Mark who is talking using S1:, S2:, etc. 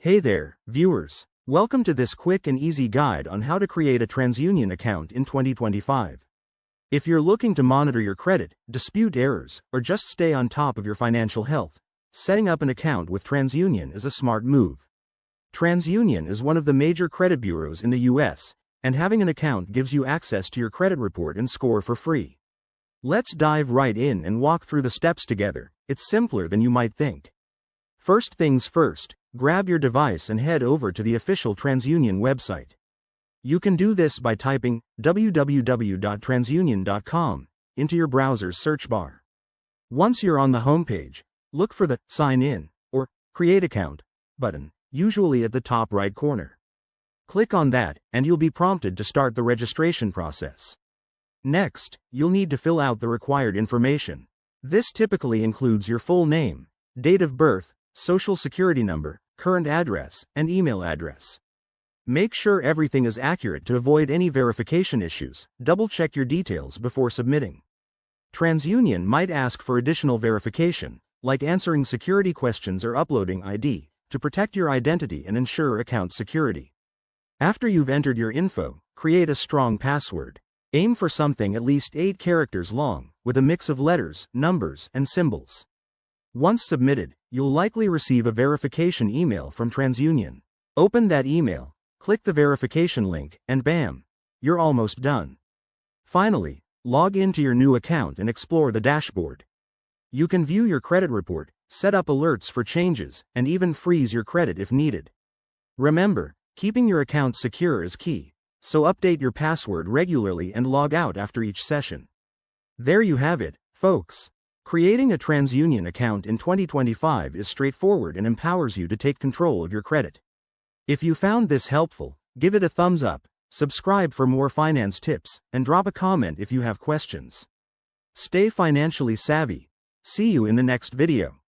S1: Hey there, viewers. Welcome to this quick and easy guide on how to create a TransUnion account in 2025. If you're looking to monitor your credit, dispute errors, or just stay on top of your financial health, setting up an account with TransUnion is a smart move. TransUnion is one of the major credit bureaus in the US, and having an account gives you access to your credit report and score for free. Let's dive right in and walk through the steps together. It's simpler than you might think. First things first, grab your device and head over to the official TransUnion website. You can do this by typing www.transunion.com into your browser's search bar. Once you're on the homepage, look for the Sign In or Create Account button, usually at the top right corner. Click on that, and you'll be prompted to start the registration process. Next, you'll need to fill out the required information. This typically includes your full name, date of birth, social security number, current address, and email address. Make sure everything is accurate to avoid any verification issues. Double-check your details before submitting. TransUnion might ask for additional verification, like answering security questions or uploading ID, to protect your identity and ensure account security. After you've entered your info, create a strong password. Aim for something at least 8 characters long, with a mix of letters, numbers, and symbols. Once submitted, you'll likely receive a verification email from TransUnion. Open that email, click the verification link, and bam! You're almost done. Finally, log into your new account and explore the dashboard. You can view your credit report, set up alerts for changes, and even freeze your credit if needed. Remember, keeping your account secure is key, so update your password regularly and log out after each session. There you have it, folks. Creating a TransUnion account in 2025 is straightforward and empowers you to take control of your credit. If you found this helpful, give it a thumbs up, subscribe for more finance tips, and drop a comment if you have questions. Stay financially savvy. See you in the next video.